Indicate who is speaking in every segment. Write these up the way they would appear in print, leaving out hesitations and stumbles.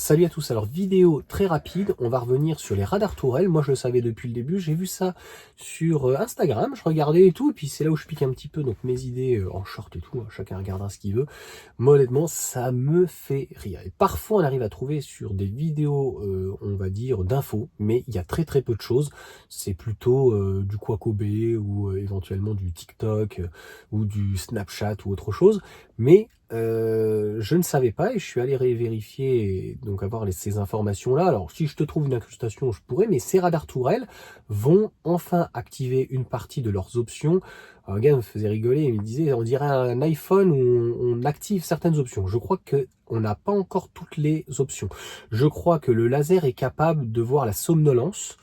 Speaker 1: Salut à tous, alors vidéo très rapide, on va revenir sur les radars tourelles. Moi je le savais depuis le début, j'ai vu ça sur Instagram, je regardais et tout, et puis c'est là où je pique un petit peu donc mes idées en short et tout, hein, chacun regardera ce qu'il veut. Moi honnêtement ça me fait rire. Et parfois on arrive à trouver sur des vidéos, on va dire, d'infos, mais il y a très peu de choses. C'est plutôt du Kwakobé ou éventuellement du TikTok ou du Snapchat ou autre chose, mais je ne savais pas et je suis allé vérifier et donc avoir ces informations-là. Alors, si je te trouve une incrustation, je pourrais, mais ces radars tourelles vont enfin activer une partie de leurs options. Alors, un gars me faisait rigoler, il me disait, on dirait un iPhone où on active certaines options. Je crois que on n'a pas encore toutes les options. Je crois que le laser est capable de voir la somnolence.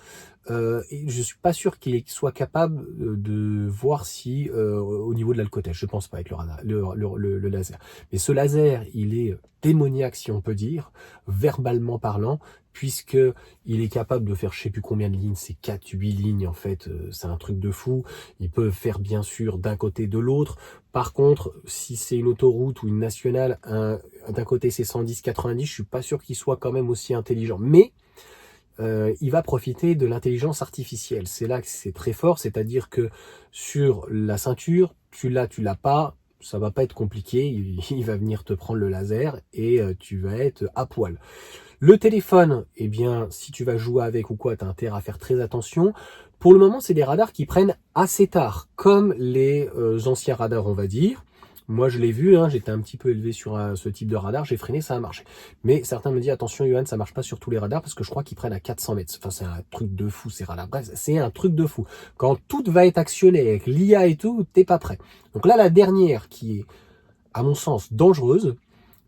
Speaker 1: Et je suis pas sûr qu'il soit capable de voir si au niveau de l'alcotest, je pense pas avec le radar, le laser. Mais ce laser, il est démoniaque si on peut dire, verbalement parlant, puisque il est capable de faire je sais plus combien de lignes, c'est 4-8 lignes en fait, c'est un truc de fou. Il peut faire bien sûr d'un côté de l'autre. Par contre, si c'est une autoroute ou une nationale, d'un côté c'est 110-90, je suis pas sûr qu'il soit quand même aussi intelligent. Mais il va profiter de l'intelligence artificielle. C'est là que c'est très fort, c'est-à-dire que sur la ceinture, tu l'as pas, ça va pas être compliqué, il va venir te prendre le laser et tu vas être à poil. Le téléphone, eh bien, si tu vas jouer avec ou quoi, tu as intérêt à faire très attention. Pour le moment, c'est des radars qui prennent assez tard, comme les anciens radars, on va dire. Moi, je l'ai vu, hein, j'étais un petit peu élevé sur ce type de radar, j'ai freiné, ça a marché. Mais certains me disent, attention, Johan, ça marche pas sur tous les radars parce que je crois qu'ils prennent à 400 mètres. Enfin, c'est un truc de fou, ces radars. Bref, c'est un truc de fou. Quand tout va être actionné avec l'IA et tout, t'es pas prêt. Donc là, la dernière qui est, à mon sens, dangereuse,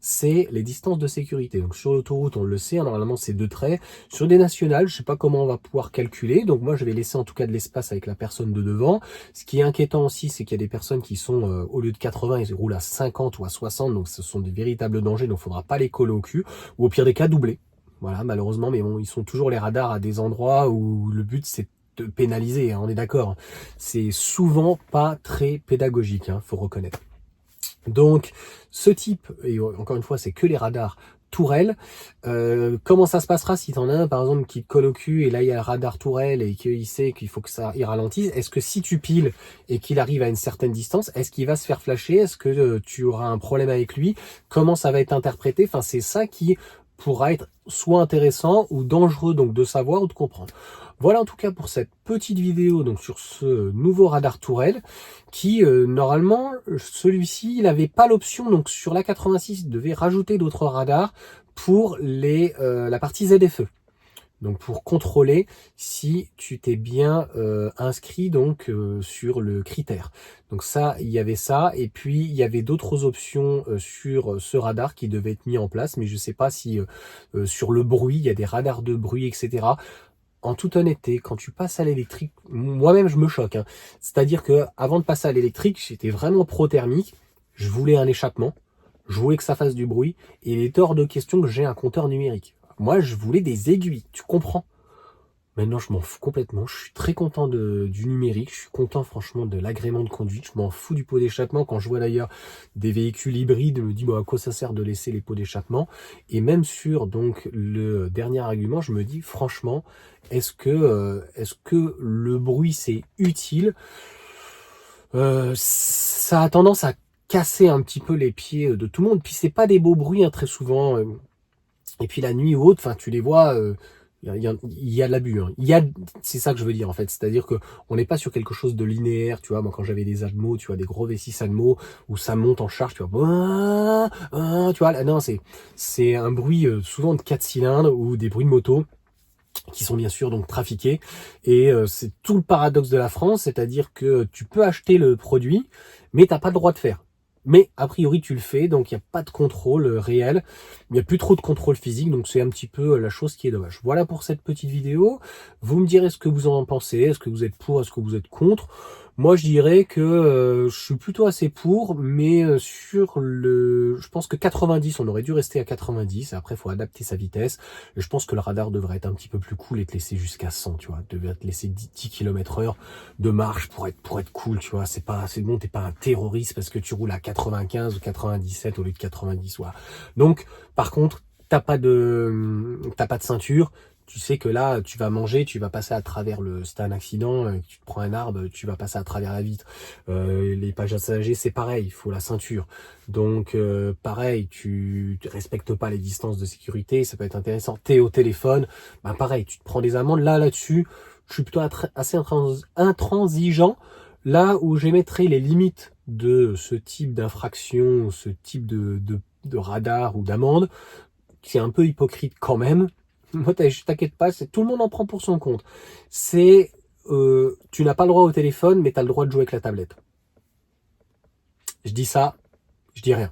Speaker 1: c'est les distances de sécurité. Donc sur l'autoroute, on le sait, hein, normalement c'est 2 traits. Sur des nationales, je sais pas comment on va pouvoir calculer. Donc moi, je vais laisser en tout cas de l'espace avec la personne de devant. Ce qui est inquiétant aussi, c'est qu'il y a des personnes qui sont, au lieu de 80, ils roulent à 50 ou à 60. Donc ce sont des véritables dangers. Donc il faudra pas les coller au cul. Ou au pire des cas, doubler. Voilà, malheureusement. Mais bon, ils sont toujours les radars à des endroits où le but, c'est de pénaliser. Hein, on est d'accord. C'est souvent pas très pédagogique, hein, faut reconnaître. Donc, ce type, et encore une fois, c'est que les radars tourelles. Comment ça se passera si t'en as un, par exemple, qui te colle au cul, et là, il y a le radar tourelle, et qu'il sait qu'il faut que ça il ralentisse? Est-ce que si tu piles, et qu'il arrive à une certaine distance, est-ce qu'il va se faire flasher? Est-ce que tu auras un problème avec lui? Comment ça va être interprété? Enfin, c'est ça qui pourra être soit intéressant ou dangereux, donc de savoir ou de comprendre. Voilà en tout cas pour cette petite vidéo donc sur ce nouveau radar tourelle qui normalement celui-ci il n'avait pas l'option, donc sur la 86 il devait rajouter d'autres radars pour la partie ZFE. Donc pour contrôler si tu t'es bien inscrit donc sur le critère. Donc ça, il y avait ça, et puis il y avait d'autres options sur ce radar qui devaient être mis en place, mais je sais pas si sur le bruit, il y a des radars de bruit, etc. En toute honnêteté, quand tu passes à l'électrique, moi-même je me choque. Hein. C'est-à-dire que avant de passer à l'électrique, j'étais vraiment pro-thermique. Je voulais un échappement, je voulais que ça fasse du bruit, et il est hors de question que j'ai un compteur numérique. Moi, je voulais des aiguilles, tu comprends? Maintenant, je m'en fous complètement. Je suis très content du numérique. Je suis content, franchement, de l'agrément de conduite. Je m'en fous du pot d'échappement. Quand je vois d'ailleurs des véhicules hybrides, je me dis, bon, à quoi ça sert de laisser les pots d'échappement? Et même sur, donc, le dernier argument, je me dis, franchement, est-ce que le bruit, c'est utile? Ça a tendance à casser un petit peu les pieds de tout le monde. Puis c'est pas des beaux bruits, hein, très souvent. Et puis la nuit ou autre, enfin, tu les vois... il y a de l'abus, hein. C'est ça que je veux dire en fait, c'est-à-dire que on n'est pas sur quelque chose de linéaire, tu vois. Moi quand j'avais des Admo, tu vois, des gros V6 Admo où ça monte en charge, tu vois, tu vois, là, non, c'est un bruit souvent de 4 cylindres ou des bruits de moto qui sont bien sûr donc trafiqués, et c'est tout le paradoxe de la France, c'est-à-dire que tu peux acheter le produit mais t'as pas le droit de faire. Mais a priori tu le fais, donc il n'y a pas de contrôle réel, il n'y a plus trop de contrôle physique, donc c'est un petit peu la chose qui est dommage. Voilà pour cette petite vidéo, vous me direz ce que vous en pensez, est-ce que vous êtes pour, est-ce que vous êtes contre? Moi je dirais que je suis plutôt assez pour, mais je pense que 90, on aurait dû rester à 90, après il faut adapter sa vitesse, et je pense que le radar devrait être un petit peu plus cool et te laisser jusqu'à 100, tu vois, devrait te laisser 10 km/h de marche pour être cool, tu vois, c'est bon, t'es pas un terroriste parce que tu roules à 95 ou 97 au lieu de 90, voilà. Donc, par contre, t'as pas de ceinture, tu sais que là, tu vas manger, tu vas passer à travers si t'as un accident, tu te prends un arbre, tu vas passer à travers la vitre. Les passagers, c'est pareil, il faut la ceinture. Donc, pareil, tu respectes pas les distances de sécurité, ça peut être intéressant. T'es au téléphone, ben pareil, tu te prends des amendes. Là-dessus, je suis plutôt assez intransigeant. Là où j'émettrai les limites de ce type d'infraction, ce type de radar ou d'amende, qui est un peu hypocrite quand même. Moi, t'inquiète pas, tout le monde en prend pour son compte. Tu n'as pas le droit au téléphone, mais tu as le droit de jouer avec la tablette. Je dis ça, je dis rien.